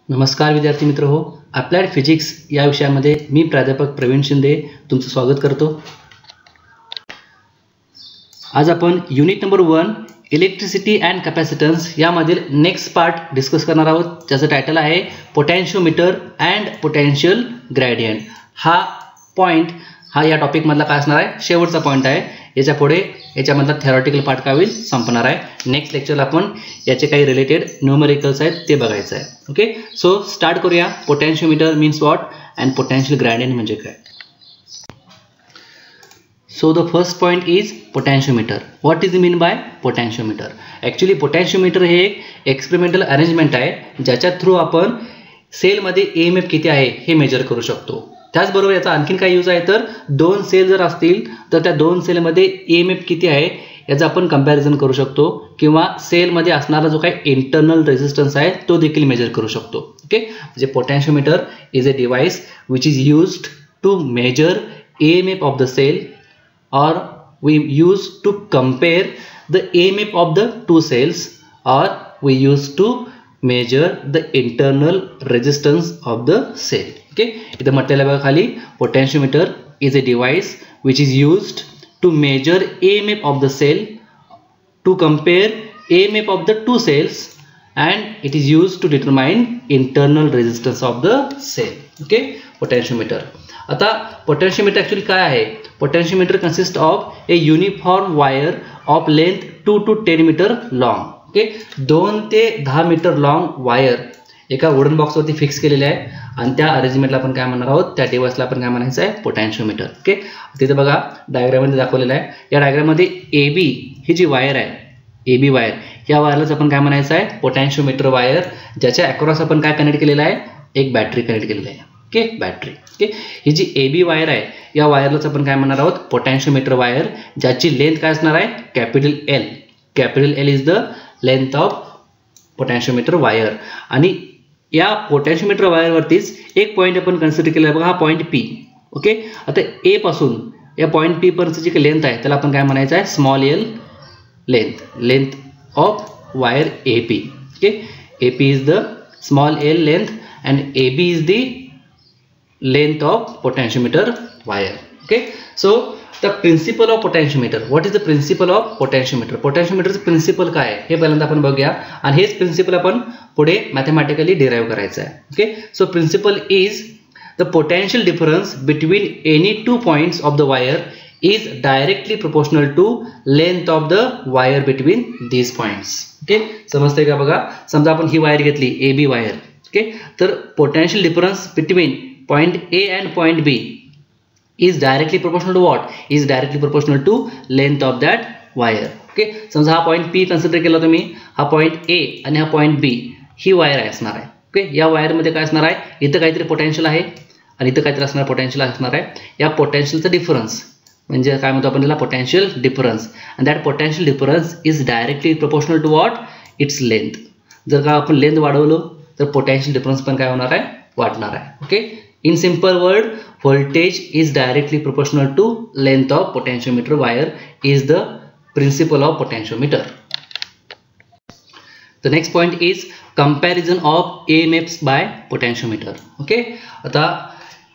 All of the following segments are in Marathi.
नमस्कार विद्यार्थी मित्र हो, अप्लाइड फिजिक्स या विषयामध्ये मी प्राध्यापक प्रवीण शिंदे तुमचं स्वागत करतो। आज आपण unit number 1 electricity and capacitance यामधील नेक्स्ट पार्ट डिस्कस करणार आहोत, ज्याचं टायटल आहे पोटेन्शियोमीटर अँड पोटेन्शियल ग्रेडियंट। हा पॉइंट या टॉपिक मधला काय असणार आहे, शेवटचा पॉइंट आहे। याच्या पुढे याच्यामधला थेरॉटिकल पार्ट काय होईल, संपणार आहे। नेक्स्ट लेक्चरला आपण याचे काही रिलेटेड न्यूमेरिकल्स आहेत ते बघायचं आहे। ओके, सो स्टार्ट करूया। Potentiometer means what and potential gradient म्हणजे काय। So the first point is potentiometer. What is mean by potentiometer? Actually potentiometer हे एक एक्सपेरिमेंटल अरेंजमेंट आहे ज्याच्या थ्रू आपण सेल मध्ये EMF किती आहे हे मेजर करू शकतो। त्याचबरोबर याचा आणखीन काय यूज आहे तर दोन सेल जर असतील तर त्या दोन सेल मध्ये EMF किती आहे याचा आपण कंपॅरिझन करू शकतो, किंवा सेल मध्ये असणारा जो काही इंटरनल रेजिस्टन्स आहे तो देखील मेजर करू शकतो। ओके, म्हणजे potentiometer is a device which is used to measure EMF of the cell, or we use to compare the EMF of the two cells, or we use to measure the internal resistance of the cell. Okay, इथं म्हटलेलं बघा खाली, potentiometer is a device which is used to measure EMF of the cell, to compare EMF of the two cells, and it is used to determine internal resistance of the cell. Okay, potentiometer. आता पोटेन्शियोमीटर ॲक्च्युली काय आहे? Potentiometer consist of a uniform wire of length 2 to 10 metre long. Okay, 2 ते 10 मीटर लॉन्ग वायर एका वुडन बॉक्सवरती फिक्स केलेले आहे, आणि त्या अरेंजमेंटला आपण काय म्हणणार आहोत, त्या डिव्हाइसला आपण काय म्हणायचं आहे, पोटेन्शियोमीटर। ओके, तिथे बघा डायग्राममध्ये दाखवलेलं आहे। या डायग्राममध्ये AB ही जी वायर आहे, AB वायर, या वायरलाच आपण काय म्हणायचं आहे, पोटेन्शियोमीटर वायर, ज्याच्या अक्रॉस आपण काय कनेक्ट केलेलं आहे, एक बॅटरी कनेक्ट केलेली आहे। Okay, battery. ओके, ही जी AB वायर आहे या वायरलाच आपण काय म्हणणार आहोत, पोटेन्शियोमीटर वायर, ज्याची लेंथ काय असणार आहे, capital L। Capital L is the length of potentiometer wire. आणि या पोटेन्शियोमीटर वायरवरतीच एक पॉईंट आपण कन्सिडर केला आहे बघा, हा पॉईंट P। ओके, आता A पासून या पॉईंट P पर्यंतची जी काही लेंथ आहे त्याला आपण काय म्हणायचं आहे, small l length of wire AP। Okay, AP is the small l length and AB is the length of potentiometer wire. Okay, so the principle of potentiometer, what is the principle of potentiometer? potentiometer चं प्रिन्सिपल काय आहे हे पहिल्यांदा आपण बघूया, आणि हेच प्रिन्सिपल आपण पुढे मॅथमॅटिकली डिराइव्ह करायचं आहे। Okay, so principle is the potential difference between any two points of the wire is directly proportional to length of the wire between these points. Okay, समजते का बघा, समजा आपण ही वायर घेतली AB वायर। ओके, तर potential difference between point A and point B is directly proportional to what? Is directly proportional to length of that wire. Okay, समजा हा पॉइंट P कन्सिडर केला तुम्ही, हा पॉइंट A आणि हा पॉइंट B ही वायर आहे असणार आहे। ओके, या वायरमध्ये काय असणार आहे, इथं काहीतरी पोटेन्शियल आहे आणि इथं काहीतरी असणार पोटेन्शियल असणार आहे। या पोटेन्शियलचा डिफरन्स म्हणजे काय म्हणतो आपण त्याला, potential difference, and that potential difference is directly proportional to what, its length. जर का आपण लेंथ वाढवलो तर पोटेन्शियल डिफरन्स पण काय होणार आहे, वाढणार आहे। Okay, in simple word, voltage is directly proportional to length of potentiometer wire is the principle of potentiometer. The next point is comparison of EMFs by potentiometer. Okay, आता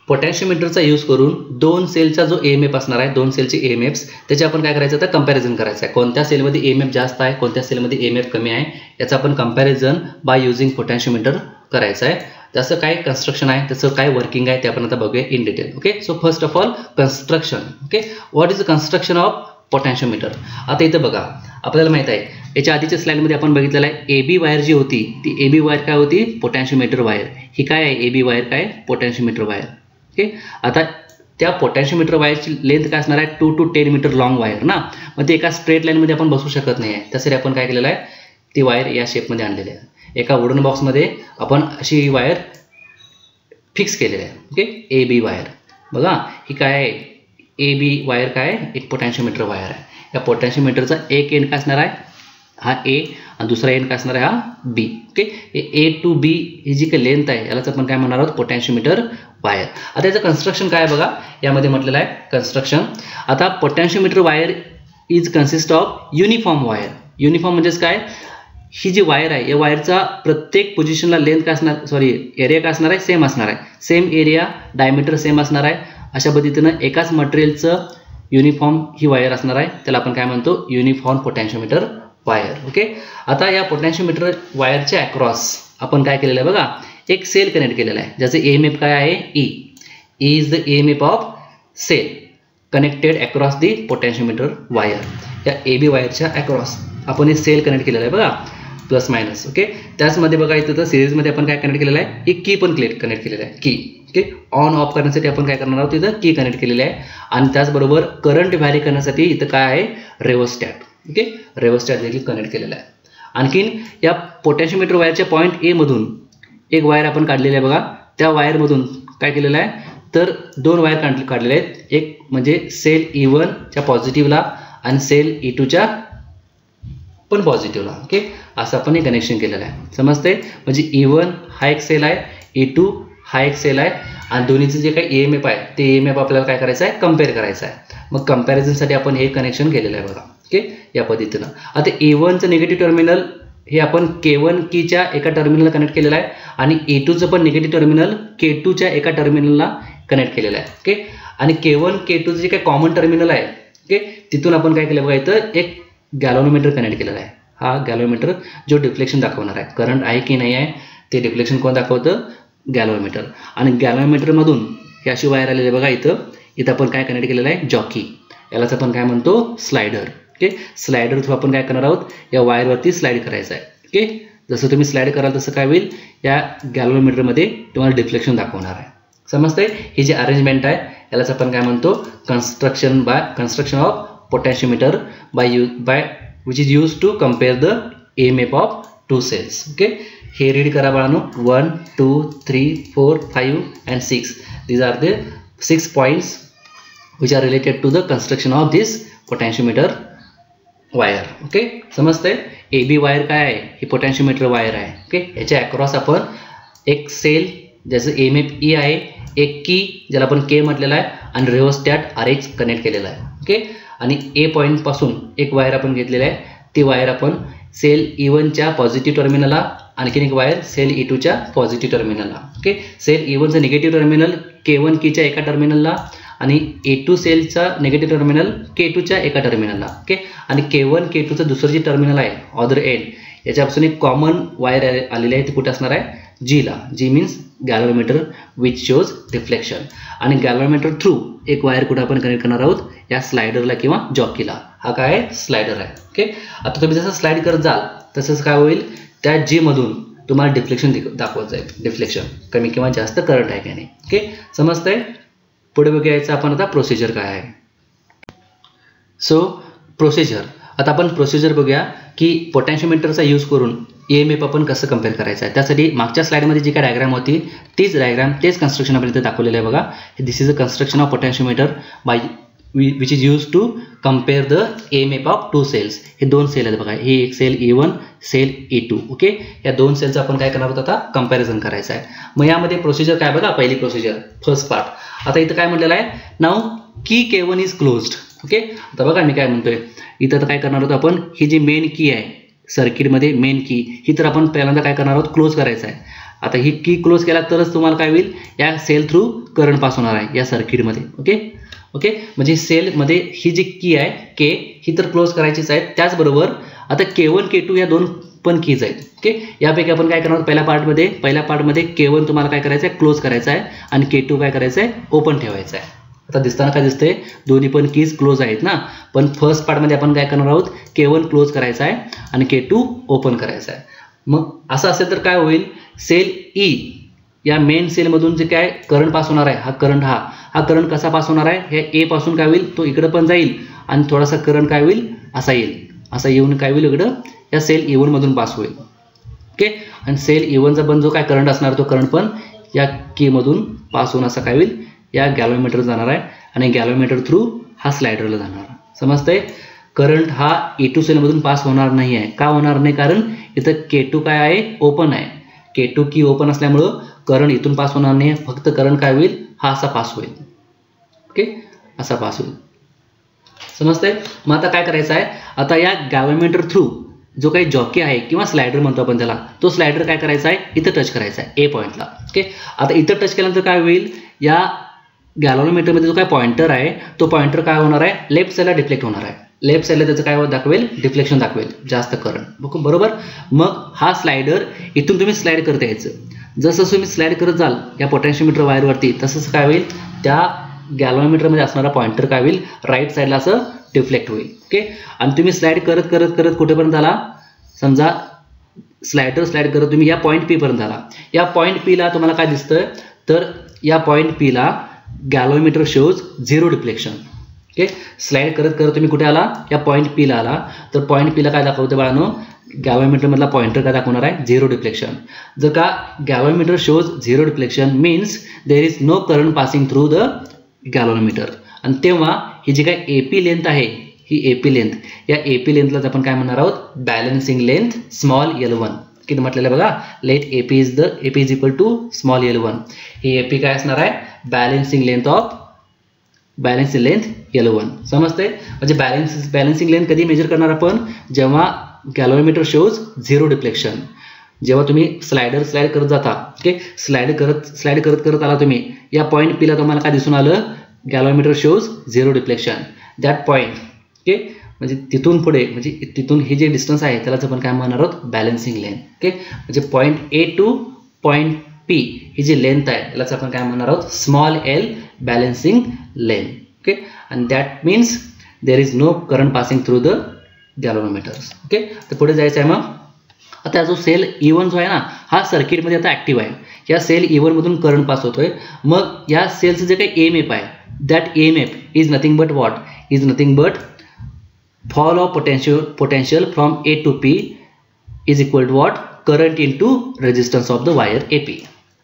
पोटेन्शियोमीटरचा यूज करून दोन सेलचा जो EMF असणार आहे, दोन सेलचे EMFs, त्याचे आपण काय करायचं, तर कंपॅरिझन करायचं आहे। कोणत्या सेलमध्ये EMF जास्त आहे, कोणत्या सेलमध्ये EMF कमी आहे, याचं आपण कंपॅरिझन बाय युजिंग पोटेन्शियोमीटर करायचं आहे। त्याचं काय कन्स्ट्रक्शन आहे, त्याचं काय वर्किंग आहे ते आपण आता बघूया in detail. Okay, so first of all construction. Okay, what is the construction of potentiometer? आता इथं बघा, आपल्याला माहित आहे याच्या आधीच्या स्लाइडमध्ये आपण बघितलेलं आहे, AB वायर जी होती ती AB वायर काय होती, पोटेन्शियोमीटर वायर। ही काय आहे, AB वायर काय, पोटेन्शियोमीटर वायर। ओके, आता त्या पोटेन्शियोमीटर वायरची लेंथ काय असणार आहे, 2 to 10 मीटर लॉंग वायर ना, मग ते एका स्ट्रेट लाईनमध्ये आपण बसू शकत नाही आहे, त्यासाठी आपण काय केलेलं आहे, ती वायर या शेपमध्ये आणलेली आहे। एका वुडन बॉक्समध्ये आपण अशी वायर फिक्स केलेली आहे। ओके, AB वायर बघा, ही काय आहे, AB वायर काय आहे, एक पोटेन्शियोमीटर वायर आहे। या पोटेन्शियोमीटरचा एक एंड काय असणार आहे, हा A, आणि दुसरा एंड काय असणार आहे, हा B। Okay, A to B ही जी काही लेंथ आहे यालाच आपण काय म्हणणार आहोत, पोटेन्शियोमीटर वायर। आता याचं कन्स्ट्रक्शन काय आहे बघा, यामध्ये म्हटलेलं आहे कन्स्ट्रक्शन। आता potentiometer wire is consist of uniform wire. Uniform म्हणजेच काय, ही जी वायर आहे या वायरचा प्रत्येक पोझिशनला लेंथ काय असणार, सॉरी एरिया काय असणार आहे, सेम असणार आहे. सेम एरिया, डायमीटर सेम असणार आहे. अशा पद्धतीनं एकाच मटेरियलचं युनिफॉर्म ही वायर असणार आहे. त्याला आपण काय म्हणतो, युनिफॉर्म पोटॅन्शियोमीटर वायर. ओके. आता या पोटॅन्शियोमीटर वायरच्या अक्रॉस आपण काय केलेलं आहे बघा, एक सेल कनेक्ट केलेला आहे, ज्याचं EMF काय आहे, E is the EMF of cell connected across the potentiometer wire. या AB वायरच्या अक्रॉस आपण हे सेल कनेक्ट केलेलं आहे बघा, प्लस मायनस. ओके. त्याचमध्ये बघा इथं तर सिरीजमध्ये आपण काय कनेक्ट केलेलं आहे, एक की पण कनेक्ट केलेलं आहे, की. ओके. ऑन ऑफ करण्यासाठी आपण काय करणार आहोत, इथं की कनेक्ट केलेली आहे. आणि त्याचबरोबर करंट व्हॅरी करण्यासाठी इथं काय आहे, रेओस्टॅट. ओके. रेओस्टॅट देखील कनेक्ट केलेलं आहे. आणखीन या पोटॅन्शियोमीटर वायरच्या पॉईंट ए मधून एक वायर आपण काढलेली आहे बघा. त्या वायरमधून काय केलेलं आहे, तर दोन वायर काढलेले आहेत. एक म्हणजे सेल E1 च्या पॉझिटिव्हला आणि सेल E2 च्या पण पॉझिटिव्हला. ओके. असं आपण हे कनेक्शन केलेलं आहे. समजते. म्हणजे E1 हा एक सेल आहे, E2 हा एक सेल आहे आणि दोन्हीचं जे काही EMF आहे ते EMF आपल्याला काय करायचं आहे, कम्पेअर करायचं आहे. मग कम्पॅरिझनसाठी आपण हे कनेक्शन केलेलं आहे बघा. ओके. या पद्धतीनं आता E1चं निगेटिव्ह टर्मिनल हे आपण K1 कीच्या एका टर्मिनलला कनेक्ट केलेलं आहे आणि E2चं पण निगेटिव्ह टर्मिनल K2च्या एका टर्मिनलला कनेक्ट केलेलं आहे. ओके. आणि K1 K2चं जे काही कॉमन टर्मिनल आहे, ओके, तिथून आपण काय केलं बघा, इथं एक गॅल्व्हनोमीटर कनेक्ट केलेला आहे. हा गॅल्व्हनोमीटर जो डिफ्लेक्शन दाखवणार आहे, करंट आहे की नाही आहे ते डिफ्लेक्शन कोण दाखवतं, गॅल्व्हनोमीटर. आणि गॅल्व्हनोमीटरमधून ही अशी वायर आलेली आहे बघा, इथं आपण काय कनेक्ट केलेलं आहे, जॉकी. यालाच आपण काय म्हणतो, स्लायडर. ओके. स्लायडर थ्रू आपण काय करणार आहोत, या वायरवरती स्लाइड करायचं आहे. ओके. जसं तुम्ही स्लाइड कराल तसं काय होईल, या गॅल्व्हनोमीटरमध्ये तुम्हाला डिफ्लेक्शन दाखवणार आहे. समजतंय. ही जी अरेंजमेंट आहे यालाच आपण काय म्हणतो, construction of potentiometer by which is use to compare the EMF of two cells. Okay. हे रीड करा बाळांनो. 1 2 3 4 5 and 6 these are the 6 points which are related to the construction of this potentiometer wire. Okay. समजतंय. AB वायर काय आहे, ही पोटॅन्शियोमीटर वायर आहे. ओके. याच्या अक्रॉस आपण एक सेल ज्याचं EMF E आहे, एक की ज्याला आपण K म्हटलेला आहे आणि रेओस्टॅट RH कनेक्ट केलेला आहे. ओके. आणि A पॉईंट पासून एक वायर आपण घेतलेली आहे. ती वायर आपण सेल E1 च्या पॉझिटिव्ह टर्मिनलला, आणखीन एक वायर सेल E2 च्या पॉझिटिव्ह टर्मिनलला. ओके. सेल E1 चं निगेटिव्ह टर्मिनल K1 कीच्या एका टर्मिनलला आणि E2 सेलचा निगेटिव्ह टर्मिनल K2 च्या एका टर्मिनलला. ओके. आणि K1 K2चं दुसरं जे टर्मिनल आहे ऑदर एंड, याच्यापासून एक कॉमन वायर आलेली आहे, ती कुठे असणार आहे, Gला. G means galvanometer which shows reflection. आणि गॅल्व्हनोमीटर थ्रू एक वायर कुठे आपण कनेक्ट करणार आहोत, या स्लायडरला किंवा जॉकीला. हा काय आहे, स्लायडर आहे. ओके. आता तुम्ही जसं स्लाइड करत जाल तसंच काय होईल, त्या G मधून तुम्हाला डिफ्लेक्शन दाखवत जाईल. डिफ्लेक्शन कमी किंवा जास्त करंट आहे की नाही. ओके. समजतंय. पुढे बघायचं आपण आता प्रोसिजर काय आहे. सो प्रोसिजर, आता आपण प्रोसिजर बघूया की पोटॅन्शियोमीटरचा यूज करून EMF आपण कसं कम्पेअर करायचं आहे. त्यासाठी मागच्या स्लाइडमध्ये जी काय डायग्राम होती तीच डायग्राम, तेच कन्स्ट्रक्शन आपण इथे दाखवलेलं आहे बघा. This is a construction of potentiometer by which is use to compare the EMF of two cells. हे दोन सेल आहेत बघा, ही एक sale E1, sale E2. Okay. या दोन सेलचं आपण काय करणार आहोत, आता कम्पॅरिझन करायचं आहे. मग यामध्ये प्रोसिजर काय बघा, पहिली प्रोसिजर फर्स्ट पार्ट. आता इथं काय म्हटलेलं आहे, नाव की K1 इज क्लोज्ड. ओके. आता बघा मी काय म्हणतोय, इथं आता काय करणार आहोत आपण, ही जी मेन की आहे सर्किटमध्ये, मेन की ही तर आपण पहिल्यांदा काय करणार आहोत, क्लोज करायचं आहे. आता ही की क्लोज केला तरच तुम्हाला काय होईल, या सेल थ्रू करंट पास होणार आहे या सर्किटमध्ये. ओके. ओके. म्हणजे सेलमध्ये ही जी की आहे K ही तर क्लोज करायचीच आहे. त्याचबरोबर आता K1 K2 या दोन पण कीज आहेत. ओके. यापैकी आपण काय करणार, पहिल्या पार्टमध्ये K1 तुम्हाला काय करायचं आहे, क्लोज करायचं आहे आणि K2 काय करायचं आहे, ओपन ठेवायचं आहे. आता दिसताना काय दिसतंय, दोन्ही पण कीज क्लोज आहेत ना. पण फर्स्ट पार्टमध्ये आपण काय करणार आहोत, K1 क्लोज करायचा आहे आणि K2 ओपन करायचा आहे. मग असं असेल तर काय होईल, सेल E या मेन सेलमधून जे काय करंट पास होणार आहे, हा करंट कसा पास होणार आहे, हे A पासून काय होईल, तो इकडं पण जाईल आणि थोडासा करंट काय होईल, असा येईल, असा येऊन काय होईल, इकडं या सेल E1 मधून पास होईल. ओके. आणि सेल E1चा पण जो काय करंट असणार, तो करंट पण या की मधून पास होऊन असा काय होईल, या गॅल्व्हनोमीटर जाणार आहे आणि गॅल्व्हनोमीटर थ्रू हा स्लायडरला जाणार. समजतंय. करंट हा E2 सेलमधून पास होणार नाही आहे. का होणार नाही, कारण इथं K2 काय आहे, ओपन आहे. K2 की ओपन असल्यामुळं करंट इथून पास होणार नाही, फक्त करंट काय होईल, हा असा पास होईल. ओके. असा पास होईल. समजतंय. मग आता काय करायचं आहे, आता या गॅल्व्हनोमीटर थ्रू जो काही जॉकी आहे किंवा स्लायडर म्हणतो आपण त्याला, तो स्लायडर काय करायचा आहे, इथं टच करायचा आहे ए पॉईंटला. ओके, आता इथं टच केल्यानंतर काय होईल, या गॅल्व्हनोमीटरमध्ये जो काय पॉइंटर आहे तो पॉइंटर काय होणार आहे, लेफ्ट साईडला डिफ्लेक्ट होणार आहे. लेफ्ट साईडला त्याचं काय दाखवेल, डिफ्लेक्शन दाखवेल, जास्त करंट. बरोबर. मग हा स्लायडर इथून तुम्ही स्लाइड करत यायचं. जसं तुम्ही स्लाइड करत जाल या पोटॅन्शियोमीटर वायरवरती, तसंच काय होईल, त्या गॅल्व्हनोमीटरमध्ये असणारा पॉइंटर काय होईल, राईट साईडला असं डिफ्लेक्ट होईल. ओके, आणि तुम्ही स्लाइड करत करत करत कुठेपर्यंत आला, समजा स्लाइड करत तुम्ही या पॉईंट पी पर्यंत आला. या पॉईंट पी ला तुम्हाला काय दिसतं, तर या पॉईंट पी ला galvanometer shows 0 deflection. Okay, slide करत करत तुम्ही कुठे आला, या पॉईंट पी ला आला, तर पॉईंट पी ला काय दाखवतं बाळांनो, गॅल्व्हनोमीटर मधला पॉइंटर काय दाखवणार आहे, 0 डिफ्लेक्शन. जर का galvanometer shows 0 deflection means there is no current passing through the galvanometer. आणि तेव्हा ही जी काय एपी लेंथ आहे, ही एपी लेंथ, या एपी लेंथलाच आपण काय म्हणणार आहोत, बॅलन्सिंग लेंथ स्मॉल L1. किती म्हटलेलं बघा, let AP is equal to small L1. ही एपी काय असणार आहे, बॅलन्सिंग लेंथ L1. समजते. म्हणजे बॅलन्सिंग लेंथ कधी मेजर करणार आपण, जेव्हा गॅल्व्हनोमीटर शोज 0 डिफ्लेक्शन. जेव्हा तुम्ही स्लाइड करत जाता, ओके, स्लाइड करत आला तुम्ही, या पॉईंट पी ला तुम्हाला काय दिसून आलं, galvanometer shows 0 deflection. That point, okay, म्हणजे तिथून पुढे, म्हणजे तिथून हे जे डिस्टन्स आहे त्यालाच आपण काय म्हणणार आहोत, बॅलन्सिंग लेंथ. ओके, म्हणजे point A to point P ही जी लेंथ आहे त्यालाच आपण काय म्हणणार आहोत, small L balancing length. Okay, आणि that means there is no current passing through the galvanometers. Okay, तर पुढे जायचं आहे. मग आता जो सेल E1 जो आहे ना, हा सर्किटमध्ये आता ॲक्टिव्ह आहे. या सेल E1 मधून करंट पास होतोय. मग या सेलचं जे काही EMF आहे, that EMF is nothing but what, is nothing but fall of potential from A to P is equal to what, current into resistance of the wire AP.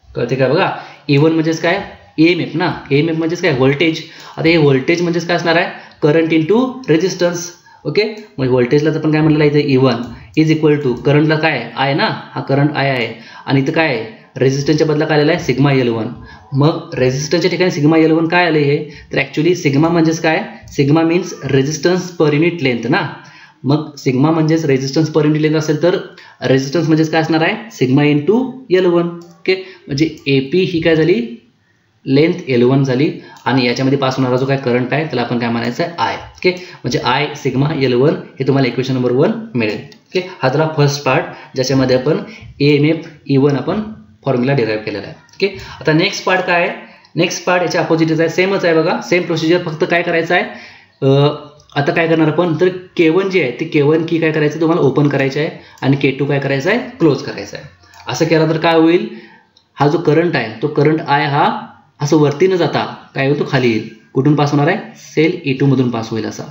कळते का बघा, E1 म्हणजेच काय, EMF ना, EMF म्हणजेच काय, व्होल्टेज. आता हे व्होल्टेज म्हणजेच काय असणार आहे, current into resistance. Okay, मग व्होल्टेजलाच आपण काय म्हटलं आहे, इथे E1 इज इक्वल टू करंटला काय आहे ना, हा करंट I आहे, आणि इथं काय आहे, रेजिस्टन्सच्या बदला काय आलेला आहे, सिग्मा L1. मग रेजिस्टन्सच्या ठिकाणी सिग्मा L1 काय आले हे, तर ॲक्च्युली सिग्मा म्हणजेच काय, सिग्मा मीन्स रेजिस्टन्स पर युनिट लेंथ ना. मग सिग्मा म्हणजेच रेजिस्टन्स पर युनिट लेंथ असेल तर रेजिस्टन्स म्हणजेच काय असणार आहे, सिग्मा इंटू L1. ओके, म्हणजे AP ही काय झाली, लेंथ L1 झाली, आणि याच्यामध्ये पास होणारा जो काय करंट आहे त्याला आपण काय म्हणायचं आहे, I. ओके, म्हणजे I सिग्मा L1 हे तुम्हाला इक्वेशन नंबर 1 मिळेल. ओके, हा झाला फर्स्ट पार्ट, ज्याच्यामध्ये आपण EMF E1 आपण फॉर्म्युला डिराईव्ह केलेला आहे. ओके, आता नेक्स्ट पार्ट काय आहे, नेक्स्ट पार्ट याच्या अपोजिटच आहे, सेमच आहे बघा, सेम प्रोसिजर, फक्त काय करायचं आहे, आता काय करणार आपण, तर K1 जे आहे ते K1 की काय करायचं, तुम्हाला ओपन करायचं आहे, आणि K2 काय करायचं आहे, क्लोज करायचं आहे. असं केलं तर काय होईल, हा जो करंट आहे तो करंट I हा असं वरती न जाता काय होईल, तो खाली येईल. कुठून पास होणार आहे, सेल E2 मधून पास होईल, असा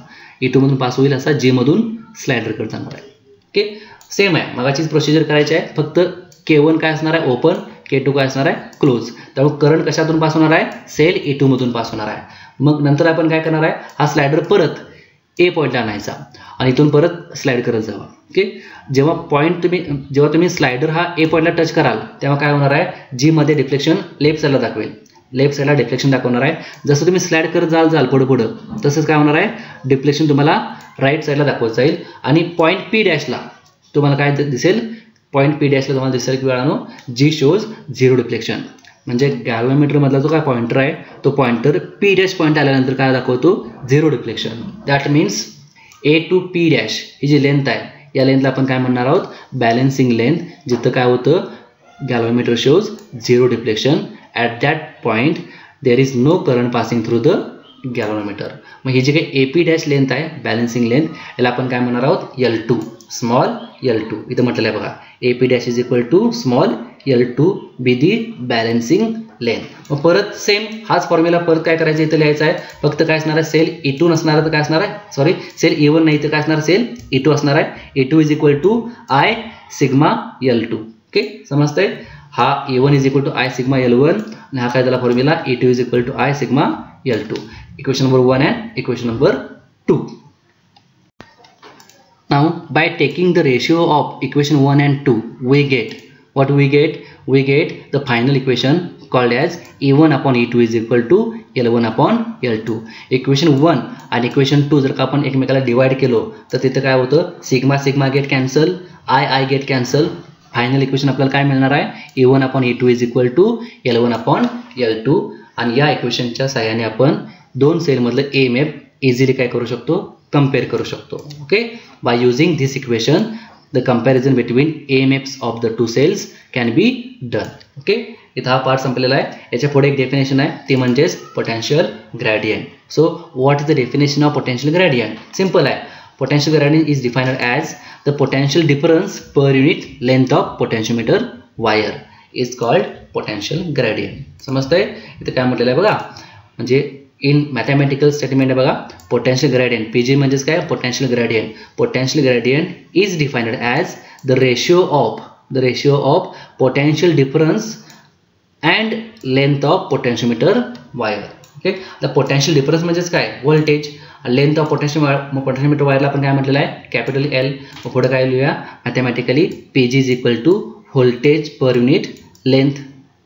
E2 मधून पास होईल, असा J मधून स्लाइडर करत जाणार आहे. ओके, सेम आहे, मगाचीच प्रोसिजर करायची आहे, फक्त K1 काय असणार आहे, ओपन, K2 काय असणार आहे, क्लोज. त्यामुळे करंट कशातून पास होणार आहे, सेल E2 मधून पास होणार आहे. मग नंतर आपण काय करणार आहे, हा स्लाइडर परत ए पॉईंटला आणायचा, आणि इथून परत स्लाइड करत जावा. ओके, जेव्हा तुम्ही स्लाइडर हा ए पॉईंटला टच कराल तेव्हा काय होणार आहे, जी मध्ये डिफ्लेक्शन लेफ्ट साईडला दाखवेल, लेफ्ट साईडला डिफ्लेक्शन दाखवणार आहे. जसं तुम्ही स्लाइड करत जाल पुढं तसंच काय होणार आहे, डिफ्लेक्शन तुम्हाला राईट साईडला दाखवत जाईल. आणि पॉईंट पी डॅशला तुम्हाला काय दिसेल, पॉईंट पी डॅशला तुम्हाला दिसेल की वेळानो जी शोज 0 डिफ्लेक्शन. म्हणजे गॅल्व्हनोमीटर मधला जो काय पॉइंटर आहे तो पॉइंटर पी डॅश पॉईंट आल्यानंतर काय दाखवतो, 0 deflection. That means A to P dash ही जी लेंथ आहे, या लेंथला आपण काय म्हणणार आहोत, बॅलन्सिंग लेंथ. जिथं काय होतं, galvanometer shows 0 deflection. At that point there is no current passing through the galvanometer. मग ही जी काही AP डॅश लेंथ आहे, बॅलन्सिंग लेंथ, याला आपण काय म्हणणार आहोत, L2, स्मॉल L2. इथं म्हटलेलं आहे बघा, AP dash is equal to small L2 be the balancing length. मग परत सेम हाच फॉर्म्युला परत काय करायचं, इथं लिहायचं आहे. फक्त काय असणार आहे, सेल E2 नसणार तर काय असणार आहे, सॉरी सेल E1 नाही तर काय असणार, सेल E2 असणार आहे. E2 is equal to I sigma L2. Okay, समजतंय, हा E1 is equal to I sigma L1, आणि हा काय झाला formula, E2 is equal to I sigma L2. Equation number 1 and equation number 2. Now by taking the ratio of equation 1 and 2 we get what we get the final equation called as E1 upon E2 is equal to L1 upon L2. Equation 1 आणि इक्वेशन 2 जर का आपण एकमेकाला डिवाइड केलो तर तिथं काय होतं, sigma sigma get cancel, I get cancel. Final equation आपल्याला काय मिळणार आहे, E1 upon E2 is equal to L1 upon L2. आणि या इक्वेशनच्या सहाय्याने आपण दोन सेलमधलं EMF इझिली काय करू शकतो, कम्पेअर करू शकतो. Okay, by using this equation the comparison between EMFs of the two cells can be done. Okay, इथं हा पार्ट संपलेला आहे. याच्या पुढे एक डेफिनेशन आहे, ती म्हणजेच potential gradient. So what is the definition of potential gradient? Simple आहे. Potential gradient is defined as the potential difference per unit length of potentiometer wire is called potential gradient. समजतंय? इथं काय म्हटलेलं आहे बघा, म्हणजे इन मॅथमॅटिकल स्टेटमेंट आहे बघा, पोटेन्शियल ग्रेडियंट, PG म्हणजेच काय, potential gradient. Potential gradient is defined as the ratio of potential difference and length of potentiometer wire. Okay, आता पोटेन्शियल डिफरन्स म्हणजेच काय, व्होल्टेज. लेंथ ऑफ पोटेन्शियोमीटर वायरला आपण काय म्हटलेलं आहे, कॅपिटल L. पुढे काय लिहूया mathematically, PG is equal to voltage per unit length.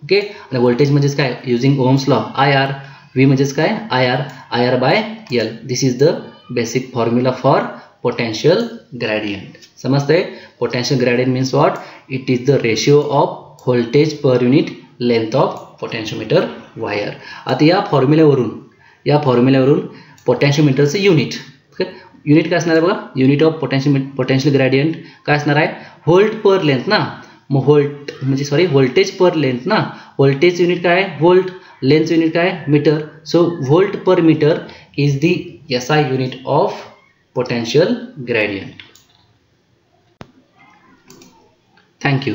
Okay, आणि व्होल्टेज म्हणजेच काय, using Ohm's law, IR. V म्हणजेच काय, IR by L. This is the basic formula for potential gradient. समजतंय? Potential gradient means what, it is the ratio of voltage per unit length of potentiometer wire. आता या फॉर्म्युल्यावरून पोटेन्शियोमीटरचं युनिट, ओके, युनिट काय असणार आहे बघा, युनिट ऑफ पोटेन्शियल ग्रेडियंट काय असणार आहे, व्होल्ट पर लेंथ ना. मग व्होल्टेज पर लेंथ ना, व्होल्टेज युनिट काय, व्होल्ट, लेंथ युनिट काय, metre. So volt per metre is the SI unit of potential gradient. Thank you.